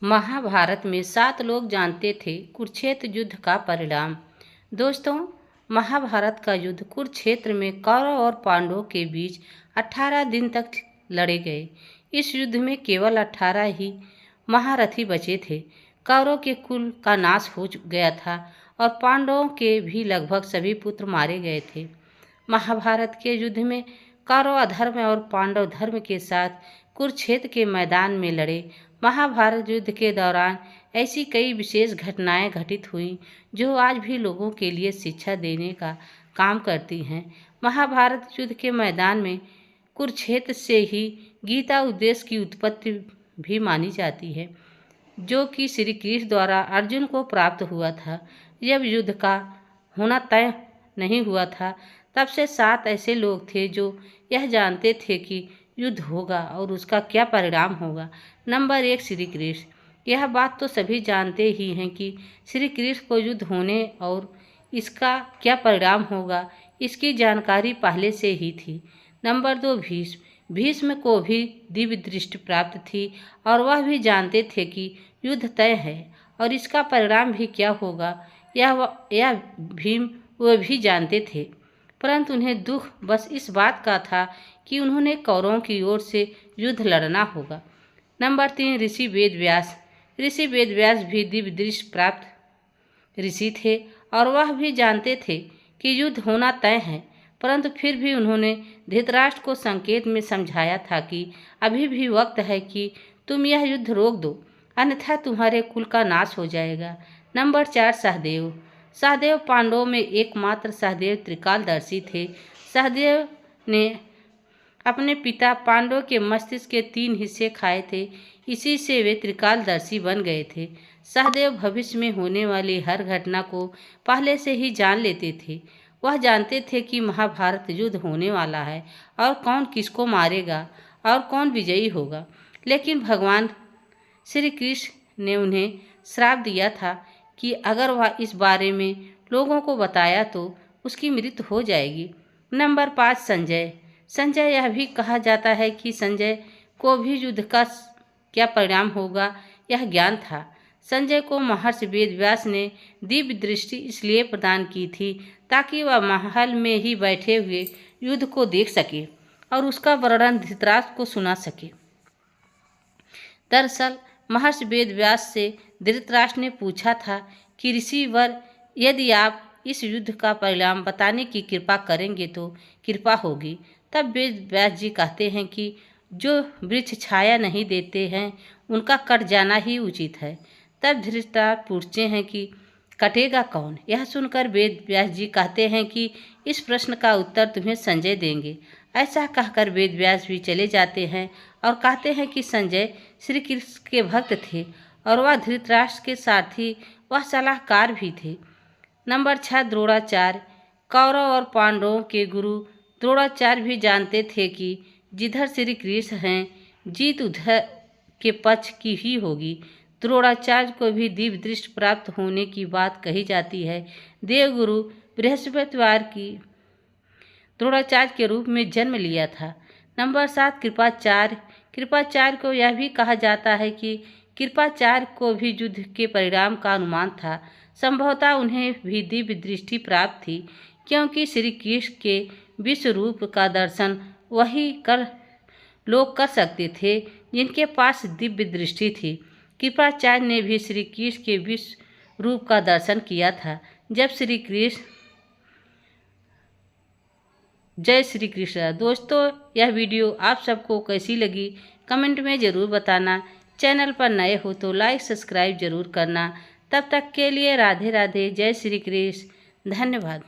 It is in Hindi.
महाभारत में 7 लोग जानते थे कुरुक्षेत्र युद्ध का परिणाम। दोस्तों, महाभारत का युद्ध कुरुक्षेत्र में कौरव और पांडवों के बीच 18 दिन तक लड़े गए। इस युद्ध में केवल 18 ही महारथी बचे थे। कौरव के कुल का नाश हो गया था और पांडवों के भी लगभग सभी पुत्र मारे गए थे। महाभारत के युद्ध में कौरव अधर्म और पांडव धर्म के साथ कुरुक्षेत्र के मैदान में लड़े। महाभारत युद्ध के दौरान ऐसी कई विशेष घटनाएं घटित हुईं जो आज भी लोगों के लिए शिक्षा देने का काम करती हैं। महाभारत युद्ध के मैदान में कुरुक्षेत्र से ही गीता उपदेश की उत्पत्ति भी मानी जाती है, जो कि श्री कृष्ण द्वारा अर्जुन को प्राप्त हुआ था। जब युद्ध का होना तय नहीं हुआ था, तब से 7 ऐसे लोग थे जो यह जानते थे कि युद्ध होगा और उसका क्या परिणाम होगा। नंबर 1, श्री कृष्ण। यह बात तो सभी जानते ही हैं कि श्री कृष्ण को युद्ध होने और इसका क्या परिणाम होगा, इसकी जानकारी पहले से ही थी। नंबर 2, भीष्म। भीष्म को भी दिव्य दृष्टि प्राप्त थी और वह भी जानते थे कि युद्ध तय है और इसका परिणाम भी क्या होगा, यह भीम वह भी जानते थे। परंतु उन्हें दुख बस इस बात का था कि उन्होंने कौरवों की ओर से युद्ध लड़ना होगा। नंबर 3, ऋषि वेदव्यास। ऋषि वेदव्यास भी दिव्य दृष्टि प्राप्त ऋषि थे और वह भी जानते थे कि युद्ध होना तय है, परंतु फिर भी उन्होंने धृतराष्ट्र को संकेत में समझाया था कि अभी भी वक्त है कि तुम यह युद्ध रोक दो, अन्यथा तुम्हारे कुल का नाश हो जाएगा। नंबर 4, सहदेव। सहदेव पांडवों में एकमात्र सहदेव त्रिकालदर्शी थे। सहदेव ने अपने पिता पांडव के मस्तिष्क के 3 हिस्से खाए थे, इसी से वे त्रिकालदर्शी बन गए थे। सहदेव भविष्य में होने वाली हर घटना को पहले से ही जान लेते थे। वह जानते थे कि महाभारत युद्ध होने वाला है और कौन किसको मारेगा और कौन विजयी होगा। लेकिन भगवान श्री कृष्ण ने उन्हें श्राप दिया था कि अगर वह इस बारे में लोगों को बताया तो उसकी मृत्यु हो जाएगी। नंबर 5, संजय। संजय यह भी कहा जाता है कि संजय को भी युद्ध का क्या परिणाम होगा यह ज्ञान था। संजय को महर्षि वेदव्यास ने दिव्य दृष्टि इसलिए प्रदान की थी ताकि वह महल में ही बैठे हुए युद्ध को देख सके और उसका वर्णन धृतराष्ट्र को सुना सके। दरअसल महर्षि वेदव्यास से धृतराष्ट्र ने पूछा था कि ऋषिवर, यदि आप इस युद्ध का परिणाम बताने की कृपा करेंगे तो कृपा होगी। तब वेदव्यास जी कहते हैं कि जो वृक्ष छाया नहीं देते हैं उनका कट जाना ही उचित है। तब धृतराष्ट्र पूछते हैं कि कटेगा कौन। यह सुनकर वेदव्यास जी कहते हैं कि इस प्रश्न का उत्तर तुम्हें संजय देंगे। ऐसा कहकर वेदव्यास भी चले जाते हैं और कहते हैं कि संजय श्री कृष्ण के भक्त थे और वह धृतराष्ट्र के साथी वह सलाहकार भी थे। नंबर 6, द्रोणाचार्य। कौरव और पांडवों के गुरु द्रोणाचार्य भी जानते थे कि जिधर श्री कृष्ण हैं जीत उधर के पक्ष की ही होगी। द्रोणाचार्य को भी दिव्य दृष्टि प्राप्त होने की बात कही जाती है। देवगुरु बृहस्पतिवार की द्रोणाचार्य के रूप में जन्म लिया था। नंबर 7, कृपाचार्य। कृपाचार्य को यह भी कहा जाता है कि कृपाचार्य को भी युद्ध के परिणाम का अनुमान था। संभवतः उन्हें भी दिव्य दृष्टि प्राप्त थी, क्योंकि श्री कृष्ण के विश्व रूप का दर्शन वही लोग कर सकते थे जिनके पास दिव्य दृष्टि थी। कृपाचार्य ने भी श्री कृष्ण के विश्व रूप का दर्शन किया था जब श्री कृष्ण। जय श्री कृष्ण। दोस्तों, यह वीडियो आप सबको कैसी लगी कमेंट में ज़रूर बताना। चैनल पर नए हो तो लाइक सब्सक्राइब जरूर करना। तब तक के लिए राधे राधे। जय श्री कृष्ण। धन्यवाद।